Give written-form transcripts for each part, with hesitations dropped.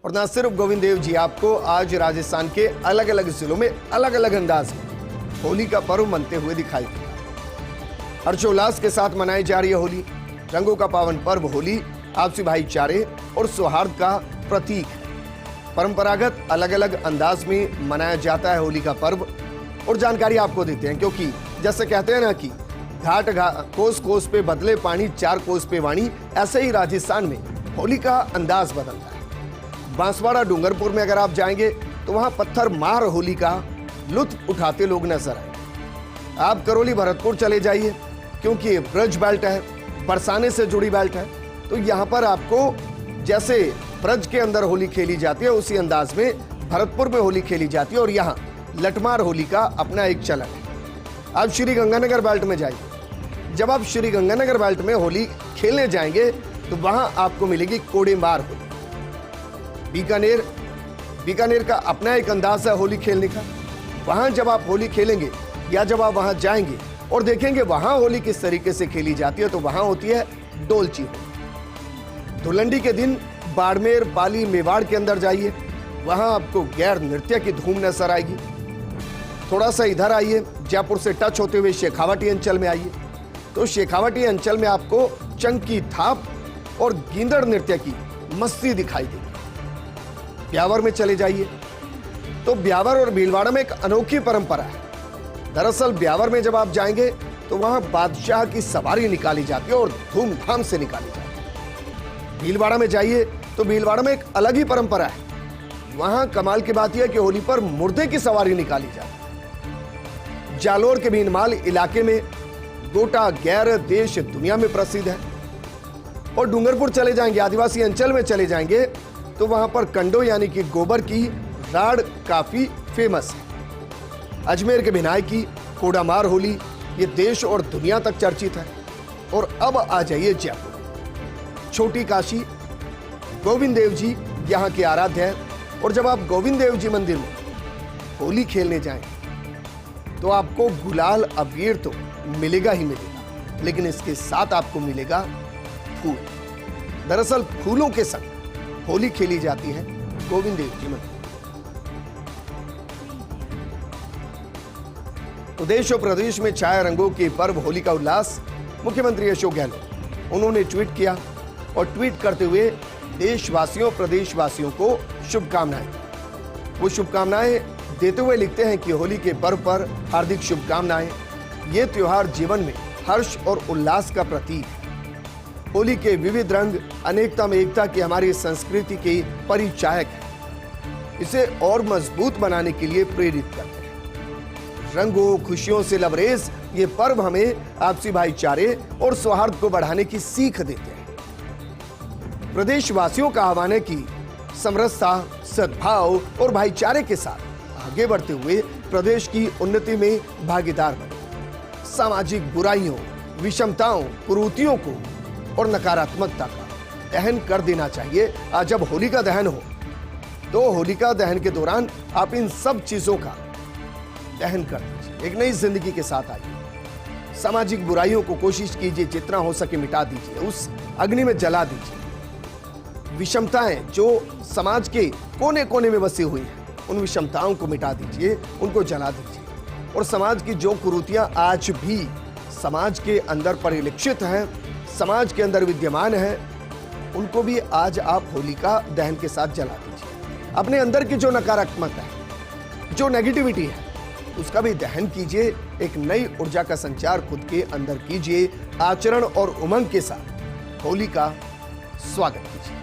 और ना सिर्फ गोविंद देव जी, आपको आज राजस्थान के अलग अलग जिलों में अलग अलग अंदाज में होली का पर्व मनते हुए दिखाई देगा। हर्षोल्लास के साथ मनाई जा रही है होली। रंगों का पावन पर्व होली आपसी भाईचारे और सौहार्द का प्रतीक है। परंपरागत अलग अलग अंदाज में मनाया जाता है होली का पर्व, और जानकारी आपको देते हैं, क्योंकि जैसे कहते हैं ना कि घाट कोस कोस पे बदले पानी, चार कोस पे वाणी, ऐसे ही राजस्थान में होली का अंदाज बदलता है। बांसवाड़ा डूंगरपुर में अगर आप जाएंगे तो वहां पत्थर मार होली का लुत्फ उठाते लोग नजर आए। आप करौली भरतपुर चले जाइए, क्योंकि ब्रज बेल्ट है, बरसाने से जुड़ी बेल्ट है, तो यहाँ पर आपको जैसे ब्रज के अंदर होली खेली जाती है उसी अंदाज में भरतपुर में होली खेली जाती है, और यहाँ लठमार होली का अपना एक चलन है। आप श्री गंगानगर बेल्ट में जाइए, जब आप श्री गंगानगर बेल्ट में होली खेलने जाएंगे तो वहां आपको मिलेगी कोड़ेमार होली। बीकानेर का अपना एक अंदाज है होली खेलने का। वहां जब आप होली खेलेंगे या जब आप वहां जाएंगे और देखेंगे वहां होली किस तरीके से खेली जाती है, तो वहां होती है डोलची होली। धुलंडी के दिन बाड़मेर, पाली, मेवाड़ के अंदर जाइए, वहां आपको गैर नृत्य की धूम नजर आएगी। थोड़ा सा इधर आइए, जयपुर से टच होते हुए शेखावाटी अंचल में आइए, तो शेखावाटी अंचल में आपको चंकी थाप और गींदड़ नृत्य की मस्ती दिखाई देगी। ब्यावर में चले जाइए तो ब्यावर और भीलवाड़ा में एक अनोखी परंपरा है। दरअसल ब्यावर में जब आप जाएंगे तो वहां बादशाह की सवारी निकाली जाती है और धूमधाम से निकाली जाती है। भीलवाड़ा में जाइए तो भीलवाड़ा में एक अलग ही परंपरा है। वहां कमाल की बात यह है कि होली पर मुर्दे की सवारी निकाली जाती है। जालोर के भीनमाल इलाके में गोटा गैर देश दुनिया में प्रसिद्ध है। और डूंगरपुर चले जाएंगे, आदिवासी अंचल में चले जाएंगे, तो वहां पर कंडो यानी कि गोबर की राड़ काफी फेमस है। अजमेर के भिनाई की कोड़ामार होली ये देश और दुनिया तक चर्चित है। और अब आ जाइए जयपुर। छोटी काशी, गोविंद देव जी यहाँ के आराध्य है, और जब आप गोविंद देव जी मंदिर में होली खेलने जाएं तो आपको गुलाल अबीर तो मिलेगा ही मिलेगा, लेकिन इसके साथ आपको मिलेगा फूल। दरअसल फूलों के संग होली खेली जाती है गोविंद देव जी मंदिर। तो देश और प्रदेश में छाया रंगों के पर्व होली का उल्लास। मुख्यमंत्री अशोक गहलोत उन्होंने ट्वीट किया, और ट्वीट करते हुए देशवासियों, प्रदेशवासियों को शुभकामनाएं। वो शुभकामनाएं देते हुए लिखते हैं कि होली के पर्व पर हार्दिक शुभकामनाएं। ये त्योहार जीवन में हर्ष और उल्लास का प्रतीक है। होली के विविध रंग अनेकता में एकता की हमारी संस्कृति के परिचायक है। इसे और मजबूत बनाने के लिए प्रेरित करते हैं। रंगों, खुशियों से लबरेज ये पर्व हमें आपसी भाईचारे और सौहार्द को बढ़ाने की सीख देते हैं। प्रदेशवासियों का आह्वान है कि समरसता, सद्भाव और भाईचारे के साथ आगे बढ़ते हुए प्रदेश की उन्नति में भागीदार बने। सामाजिक बुराइयों, विषमताओं, कुरीतियों को और नकारात्मकता का दहन कर देना चाहिए। आज जब होलिका दहन हो तो होलिका दहन के दौरान आप इन सब चीजों का दहन कर दीजिए। एक नई जिंदगी के साथ आइए। सामाजिक बुराइयों को कोशिश कीजिए जितना हो सके मिटा दीजिए, उस अग्नि में जला दीजिए। विषमताएं जो समाज के कोने कोने में बसी हुई हैं, उन विषमताओं को मिटा दीजिए, उनको जला दीजिए। और समाज की जो कुरीतियां आज भी समाज के अंदर परिलक्षित हैं, समाज के अंदर विद्यमान है, उनको भी आज आप होलिका दहन के साथ जला दीजिए। अपने अंदर की जो नकारात्मकता है, जो नेगेटिविटी है, उसका भी दहन कीजिए। एक नई ऊर्जा का संचार खुद के अंदर कीजिए। आचरण और उमंग के साथ होली का स्वागत कीजिए।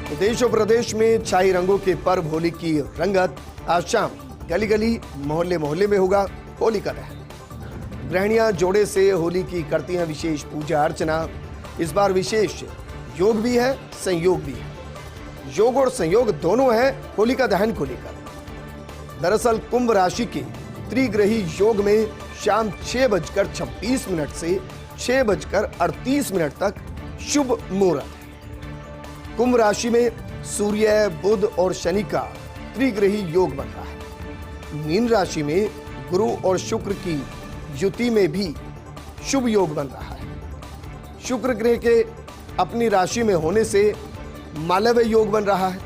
तो देश और प्रदेश में छाई रंगों के पर्व होली की रंगत। आज शाम गली गली, मोहल्ले मोहल्ले में होगा होली का दहन। गृहिणियां जोड़े से होली की करती हैं विशेष पूजा अर्चना। इस बार विशेष योग भी है, संयोग भी है। योग और संयोग दोनों है होलिका दहन को लेकर। दरअसल कुंभ राशि के त्रिग्रही योग में शाम 6:26 से 6:38 तक शुभ मुहूर्त है। कुंभ राशि में सूर्य, बुध और शनि का त्रिग्रही योग बन रहा है। मीन राशि में गुरु और शुक्र की युति में भी शुभ योग बन रहा है। शुक्र ग्रह के अपनी राशि में होने से मालव्य योग बन रहा है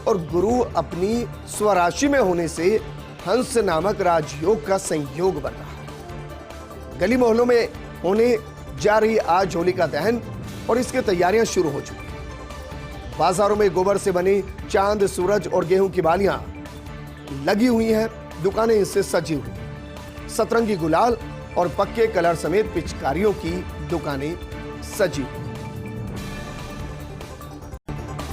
और गुरु अपनी स्वराशि में होने से हंस नामक राजयोग का संयोग बन रहा है। गली मोहल्लों में होने जा रही आज होलिका दहन और इसकी तैयारियां शुरू हो चुकी हैं। बाजारों में गोबर से बनी चांद, सूरज और गेहूं की बालियां लगी हुई हैं। दुकानें इससे सजी हुई। सतरंगी गुलाल और पक्के कलर समेत पिचकारियों की दुकानें सजी हुई।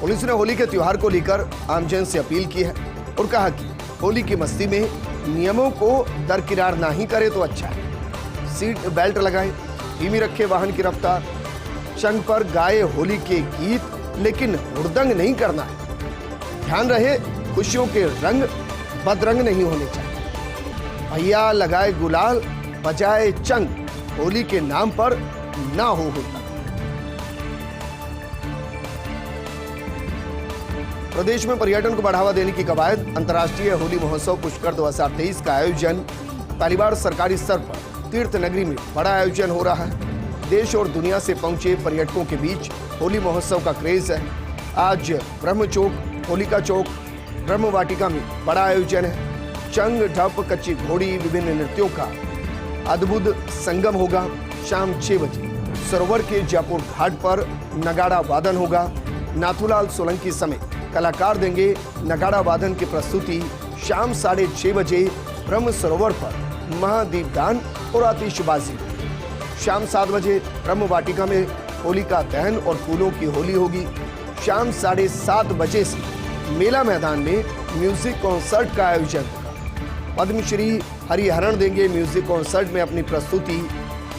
पुलिस ने होली के त्योहार को लेकर आमजन से अपील की है और कहा कि होली की मस्ती में नियमों को दरकिनार ना ही करे तो अच्छा है। सीट बेल्ट लगाएं, धीमी रखे वाहन की रफ्तार, चंग पर गाए होली के गीत, लेकिन हुड़दंग नहीं करना है। ध्यान रहे खुशियों के रंग बदरंग नहीं होने चाहिए। भैया लगाए गुलाल, बजाए चंग, होली के नाम पर ना हो होता। प्रदेश में पर्यटन को बढ़ावा देने की कवायद अंतर्राष्ट्रीय होली महोत्सव पुष्कर 2023 का आयोजन पहली बार सरकारी स्तर पर तीर्थ नगरी में बड़ा आयोजन हो रहा है। देश और दुनिया से पहुंचे पर्यटकों के बीच होली महोत्सव का क्रेज है। आज ब्रह्म चौक, होलिका चौक, ब्रह्म वाटिका में बड़ा आयोजन है। चंग, ढप, कच्ची घोड़ी, विभिन्न नृत्यों का अद्भुत संगम होगा। शाम 6 बजे सरोवर के जयपुर घाट पर नगाड़ा वादन होगा। नाथूलाल सोलंकी समेत कलाकार देंगे नगाड़ा वादन की प्रस्तुति। शाम 6:30 बजे ब्रह्म सरोवर पर महादीपदान और आतिशबाजी। शाम 7 बजे ब्रह्म वाटिका में होलिका दहन और फूलों की होली होगी। शाम 7:30 बजे से मेला मैदान में म्यूजिक कॉन्सर्ट का आयोजन होगा। पद्मश्री हरिहरन देंगे म्यूजिक कॉन्सर्ट में अपनी प्रस्तुति।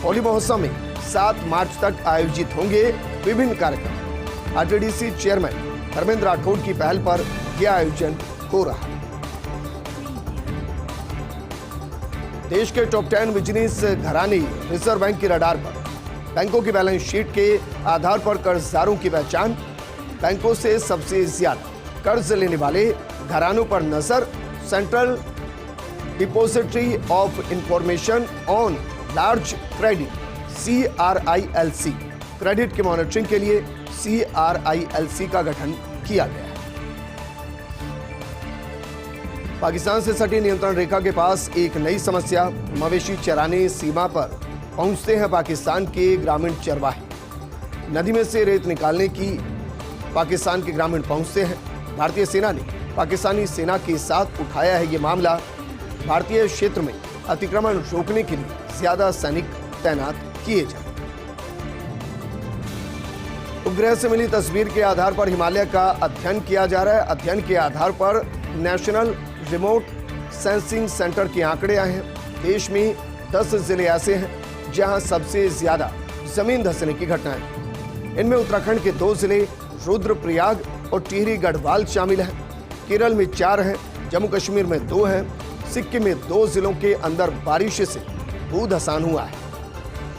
होली महोत्सव में 7 मार्च तक आयोजित होंगे विभिन्न कार्यक्रम। आरटीडीसी चेयरमैन धर्मेंद्र राठौड़ की पहल पर यह आयोजन हो रहा है। देश के टॉप 10 बिजनेस घराने रिजर्व बैंक की रडार पर। बैंकों की बैलेंस शीट के आधार पर कर्जदारों की पहचान। बैंकों से सबसे ज्यादा कर्ज लेने वाले घरानों पर नजर। Central depository of information on large credit CRILC credit की मॉनिटरिंग के लिए CRILC का गठन किया गया है। पाकिस्तान से सटी नियंत्रण रेखा के पास एक नई समस्या। मवेशी चराने सीमा पर पहुंचते हैं पाकिस्तान के ग्रामीण चरवाहे। नदी में से रेत निकालने की पाकिस्तान के ग्रामीण पहुंचते हैं। भारतीय सेना ने पाकिस्तानी सेना के साथ उठाया है ये मामला। भारतीय क्षेत्र में अतिक्रमण रोकने के लिए ज्यादा सैनिक तैनात किए जाए। उपग्रह से मिली तस्वीर के आधार पर हिमालय का अध्ययन किया जा रहा है। अध्ययन के आधार पर नेशनल रिमोट सेंसिंग सेंटर के आंकड़े आए हैं। देश में 10 जिले ऐसे हैं जहां सबसे ज्यादा जमीन धंसने की घटनाएं। इनमें उत्तराखंड के 2 जिले रुद्रप्रयाग और टिहरी गढ़वाल शामिल हैं। केरल में 4 हैं, जम्मू कश्मीर में 2 हैं। सिक्किम में 2 जिलों के अंदर बारिश से भूधसान हुआ है।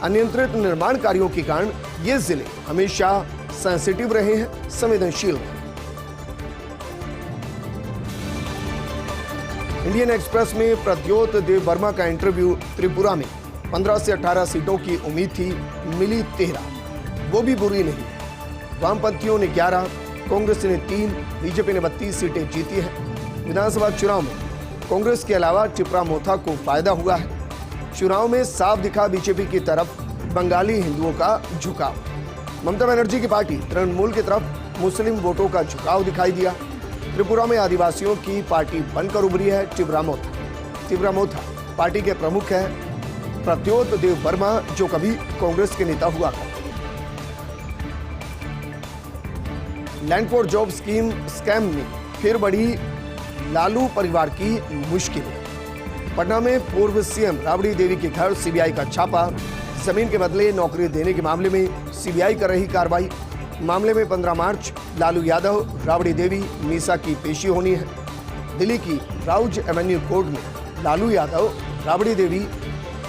अनियंत्रित निर्माण कार्यों के कारण ये जिले हमेशा सेंसिटिव रहे हैं, संवेदनशील हैं। इंडियन एक्सप्रेस में प्रद्योत देव वर्मा का इंटरव्यू। त्रिपुरा में 15 से 18 सीटों की उम्मीद थी, मिली 13, वो भी बुरी नहीं। वामपंथियों ने 11, कांग्रेस ने 3, बीजेपी ने 32 सीटें जीती हैं। विधानसभा चुनाव में कांग्रेस के अलावा टिपरा मोथा को फायदा हुआ है। चुनाव में साफ दिखा बीजेपी की तरफ बंगाली हिंदुओं का झुकाव। ममता बनर्जी की पार्टी तृणमूल की तरफ मुस्लिम वोटों का झुकाव दिखाई दिया। त्रिपुरा में आदिवासियों की पार्टी बनकर उभरी है टिपरा मोथा। टिपरा मोथा पार्टी के प्रमुख हैं प्रद्योत देव वर्मा, जो कभी कांग्रेस के नेता हुआ था। Land for job scheme scam में फिर बढ़ी लालू परिवार की मुश्किलें। पटना में पूर्व सीएम राबड़ी देवी के घर सीबीआई का छापा। जमीन के बदले नौकरी देने के मामले में सीबीआई कर रही कार्रवाई। मामले में 15 मार्च लालू यादव, राबड़ी देवी, मीसा की पेशी होनी है। दिल्ली की राउज एवेन्यू कोर्ट में लालू यादव, राबड़ी देवी,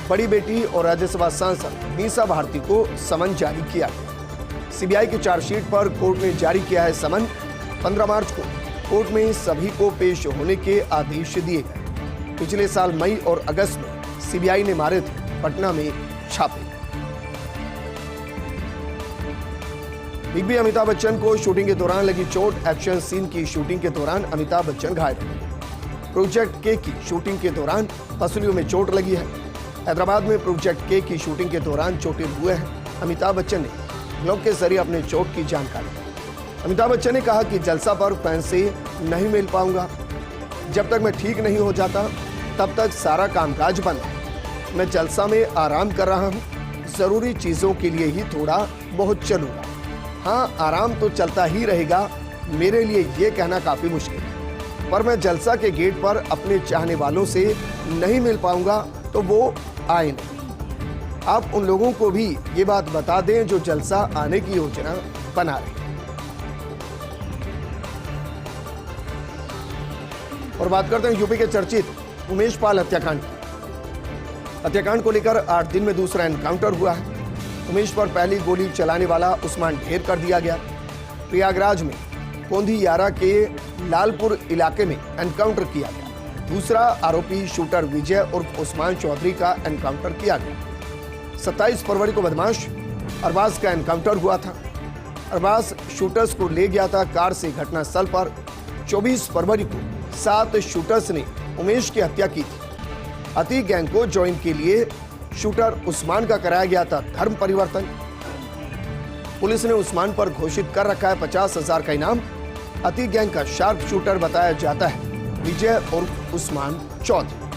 बड़ी बेटी और राज्यसभा सांसद मीसा भारती को समन जारी किया गया। सीबीआई की चार्जशीट पर कोर्ट ने जारी किया है समन। 15 मार्च को कोर्ट में सभी को पेश होने के आदेश दिए गए। पिछले साल मई और अगस्त में सीबीआई ने मारे थे पटना में छापे। बिग बी अमिताभ बच्चन को शूटिंग के दौरान लगी चोट। एक्शन सीन की शूटिंग के दौरान अमिताभ बच्चन घायल हुए। प्रोजेक्ट के की शूटिंग के दौरान पसलियों में चोट लगी है। हैदराबाद में प्रोजेक्ट के की शूटिंग के दौरान चोटिल हुए हैं। अमिताभ बच्चन ने ब्लॉग के जरिए अपने चोट की जानकारी दी। अमिताभ बच्चन ने कहा कि जलसा पर फैन से नहीं मिल पाऊंगा। जब तक मैं ठीक नहीं हो जाता तब तक सारा कामकाज बंद है। मैं जलसा में आराम कर रहा हूँ। जरूरी चीजों के लिए ही थोड़ा बहुत चलूंगा। हाँ, आराम तो चलता ही रहेगा। मेरे लिए ये कहना काफी मुश्किल है, पर मैं जलसा के गेट पर अपने चाहने वालों से नहीं मिल पाऊंगा तो वो आए नहीं। आप उन लोगों को भी ये बात बता दें जो जलसा आने की योजना बना रहे हैं। और बात करते हैं यूपी के चर्चित उमेश पाल हत्याकांड की। हत्याकांड को लेकर 8 दिन में दूसरा एनकाउंटर हुआ है। उमेश पर पहली गोली चलाने वाला उस्मान ढेर कर दिया गया। प्रयागराज में कोंधियारा के लालपुर इलाके में एनकाउंटर किया गया। दूसरा आरोपी शूटर विजय उर्फ उस्मान चौधरी का एनकाउंटर किया गया। 27 फरवरी को बदमाश अरबाज का एनकाउंटर हुआ था। अरबाज शूटर्स को ले गया था कार से घटनास्थल पर। 24 फरवरी को 7 शूटर्स ने उमेश की हत्या की थी। अति गैंग को ज्वाइन के लिए शूटर उस्मान का कराया गया था धर्म परिवर्तन। पुलिस ने उस्मान पर घोषित कर रखा है 50,000 का इनाम। अति गैंग का शार्प शूटर बताया जाता है विजय उर्फ उस्मान चौधरी।